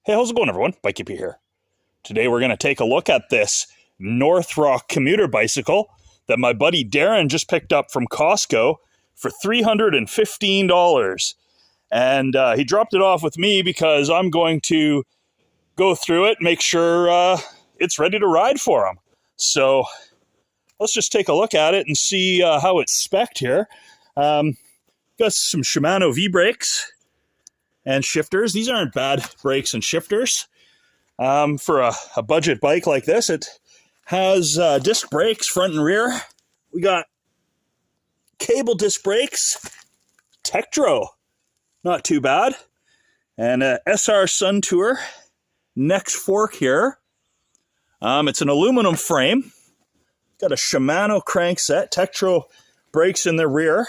Hey, how's it going, everyone? Bike Keeper here. Today we're going to take a look at this NorthRock commuter bicycle that my buddy Darren just picked up from Costco for $315. And he dropped it off with me because I'm going to go through it, make sure it's ready to ride for him. So let's just take a look at it and see how it's spec'd here. Got some Shimano V-brakes and shifters. These aren't bad brakes and shifters. For a budget bike like this, it has disc brakes front and rear. We got cable disc brakes, Tektro, not too bad, and a SR Sun Tour next fork here. It's an aluminum frame. Got a Shimano crankset, Tektro brakes in the rear,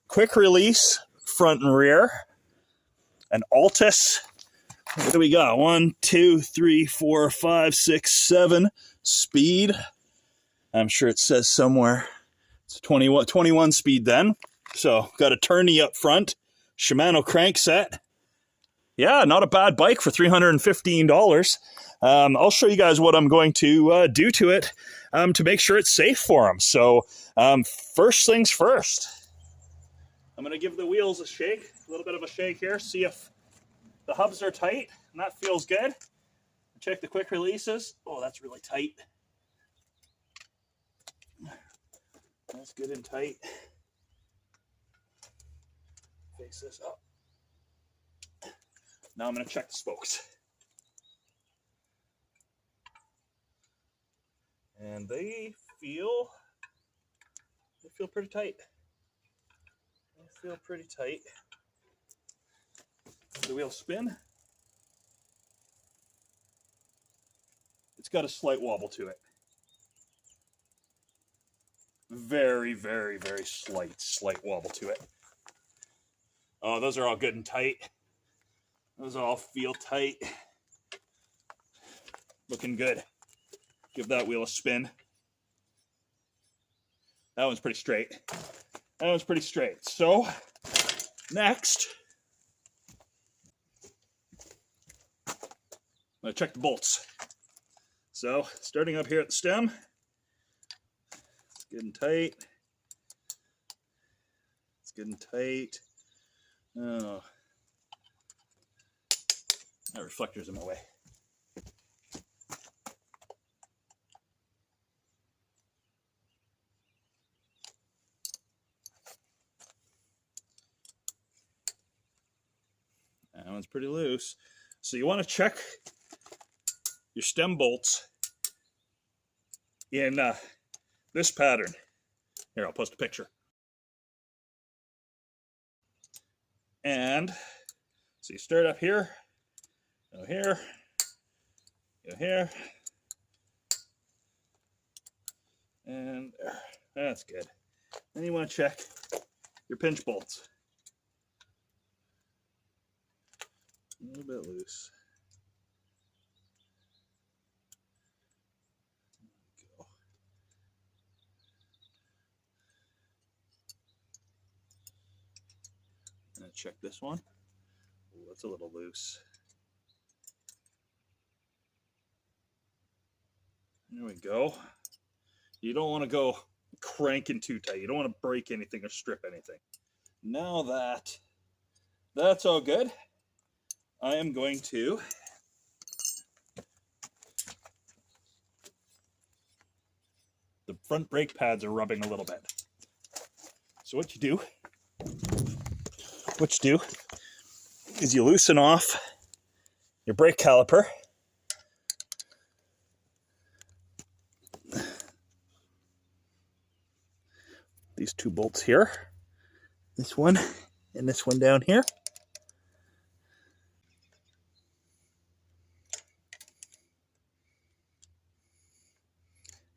quick release front and rear, an Altus. What do we got? 1, 2, 3, 4, 5, 6, 7 speed. I'm sure it says somewhere it's 21 speed then. So got a tourney up front, Shimano crankset. Yeah, not a bad bike for $315. I'll show you guys what I'm going to do to it to make sure it's safe for them. So first things first, I'm going to give the wheels a shake, a little bit of a shake here, see if the hubs are tight, and that feels good. Check the quick releases. Oh, that's really tight. That's good and tight. Face this up. Now I'm going to check the spokes. And they feel pretty tight. They feel pretty tight. The wheel spin. It's got a slight wobble to it. Very, very, very slight wobble to it. Oh, those are all good and tight. Those all feel tight. Looking good. Give that wheel a spin. That one's pretty straight. That one's pretty straight. So, next, I'm going to check the bolts. So, starting up here at the stem, it's good and tight. It's good and tight. Oh, that reflector's in my way. That one's pretty loose. So you want to check your stem bolts in this pattern. Here, I'll post a picture. And so you start up here, go here, go here, and there. That's good. Then you want to check your pinch bolts. A little bit loose. And check this one. Ooh, that's a little loose. There we go. You don't want to go cranking too tight. You don't want to break anything or strip anything. Now that that's all good, I am going to the front brake pads are rubbing a little bit. So what you do is you loosen off your brake caliper. These two bolts here, this one and this one down here.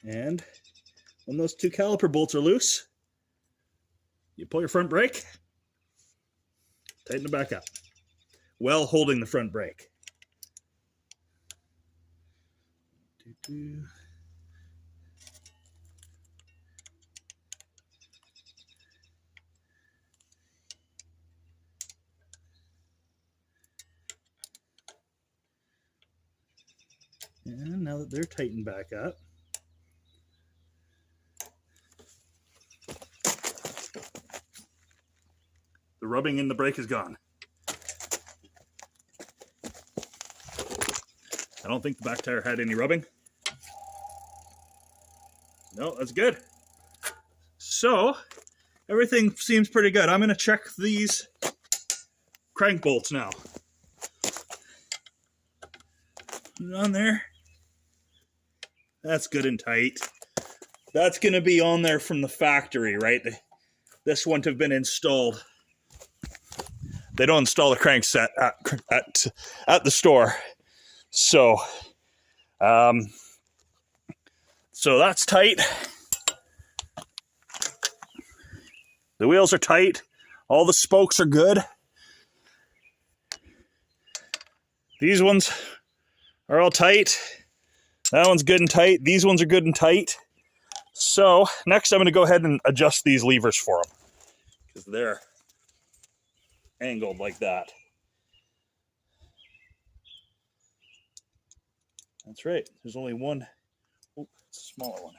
And when those two caliper bolts are loose, you pull your front brake, tighten it back up, while holding the front brake. And now that they're tightened back up, the rubbing in the brake is gone. I don't think the back tire had any rubbing. No, that's good. So, everything seems pretty good. I'm going to check these crank bolts now. Put it on there. That's good and tight. That's going to be on there from the factory, right? This wouldn't have been installed. They don't install the crankset at the store. So that's tight. The wheels are tight. All the spokes are good. These ones are all tight. That one's good and tight. These ones are good and tight. So next I'm going to go ahead and adjust these levers for them, because they're angled like that. That's right. There's only one. Oh, it's a smaller one.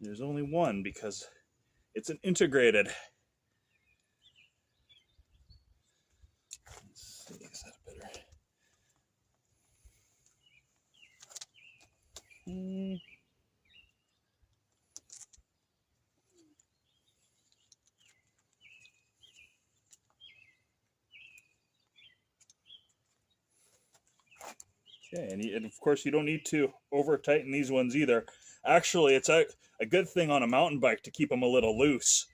There's only one because it's an integrated. Let's see, is that better? Okay, and of course you don't need to over tighten these ones either. Actually, it's a good thing on a mountain bike to keep them a little loose,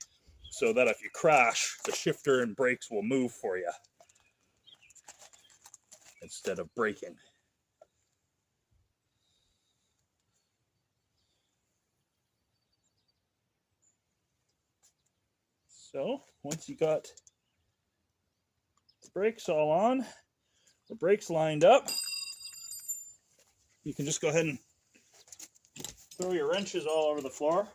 so that if you crash, the shifter and brakes will move for you instead of braking. So once you got the brakes all on, the brakes lined up, you can just go ahead and throw your wrenches all over the floor.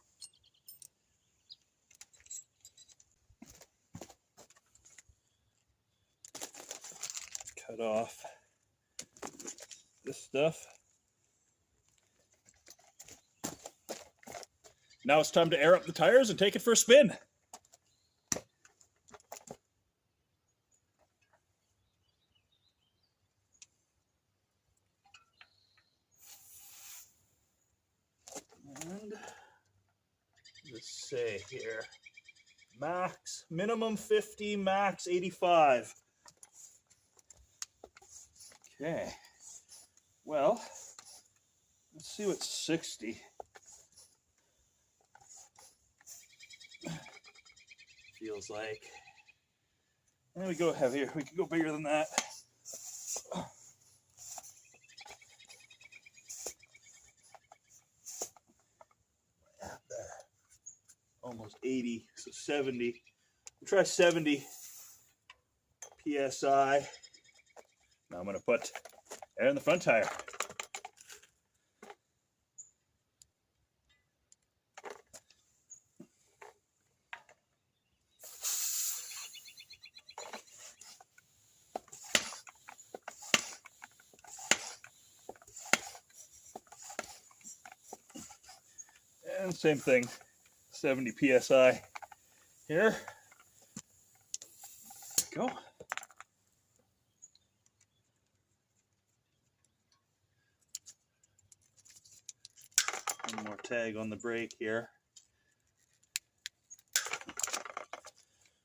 Cut off this stuff. Now it's time to air up the tires and take it for a spin. And let's say here, max, minimum 50, max 85. Okay, well, let's see what 60 feels like. And we go heavier, we can go bigger than that. Almost 80, so 70. We'll try 70 PSI. Now I'm going to put air in the front tire. And same thing, 70 PSI here. Go. One more tag on the brake here.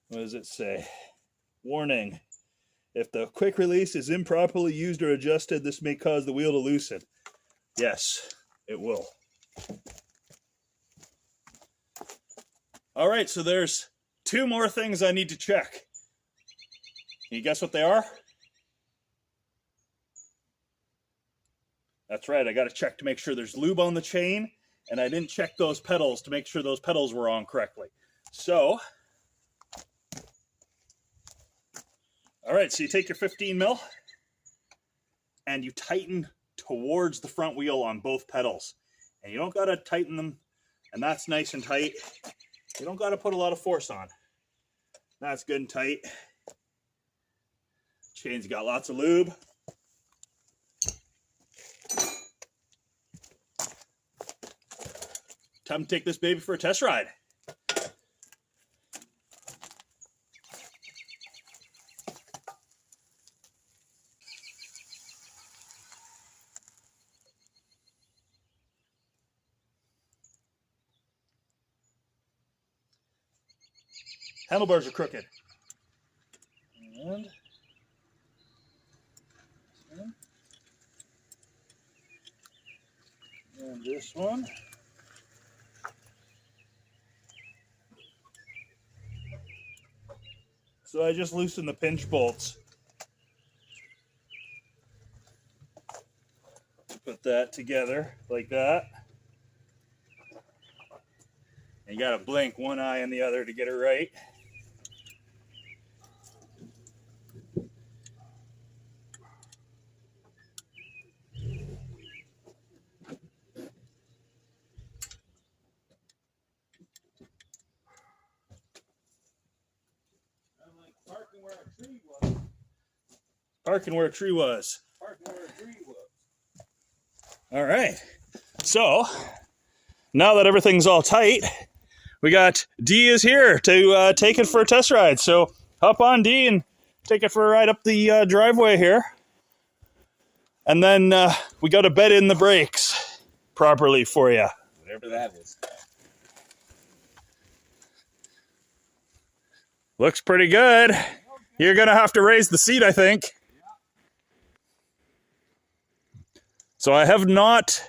What does it say? Warning. If the quick release is improperly used or adjusted, this may cause the wheel to loosen. Yes, it will. All right, so there's two more things I need to check. Can you guess what they are? That's right, I got to check to make sure there's lube on the chain, and I didn't check those pedals to make sure those pedals were on correctly. So, all right, so you take your 15 mil and you tighten towards the front wheel on both pedals. And you don't got to tighten them, and that's nice and tight. You don't got to put a lot of force on. That's good and tight. Chain's got lots of lube. Time to take this baby for a test ride. Handlebars are crooked. And this one. So I just loosened the pinch bolts. Put that together like that. And you gotta blink one eye and the other to get it right. Parking where a tree was. Parking where a tree was. Parking where a tree was. All right. So now that everything's all tight, we got D is here to take it for a test ride. So hop on, D, and take it for a ride up the driveway here. And then we got to bed in the brakes properly for you. Whatever that is. Looks pretty good. You're going to have to raise the seat, I think. So I have not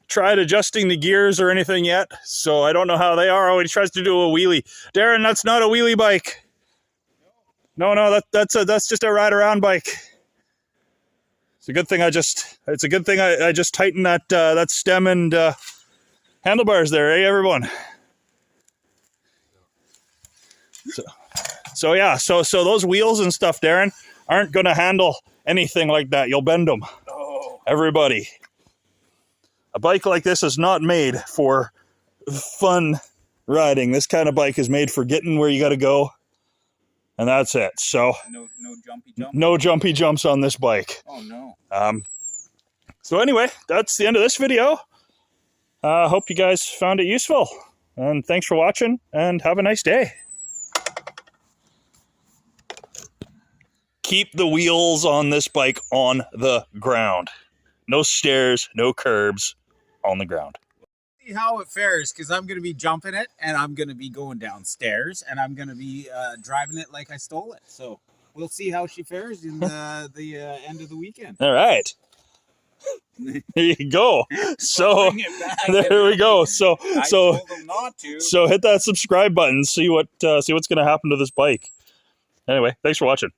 tried adjusting the gears or anything yet, so I don't know how they are. Oh, he tries to do a wheelie. Darren, that's not a wheelie bike. No, that's just a ride around bike. It's a good thing I just tightened that stem and handlebars there, eh, everyone? So yeah, so those wheels and stuff, Darren, aren't going to handle anything like that. You'll bend them. Oh. Everybody. A bike like this is not made for fun riding. This kind of bike is made for getting where you got to go, and that's it. So no jumpy jumps. No jumpy jumps on this bike. Oh no. So anyway, that's the end of this video. Hope you guys found it useful, and thanks for watching, and have a nice day. Keep the wheels on this bike on the ground. No stairs, no curbs, on the ground. See how it fares, because I'm going to be jumping it, and I'm going to be going downstairs, and I'm going to be driving it like I stole it. So we'll see how she fares in the end of the weekend. All right. There you go. So there we go. So told them not to. So hit that subscribe button. See what's going to happen to this bike. Anyway, thanks for watching.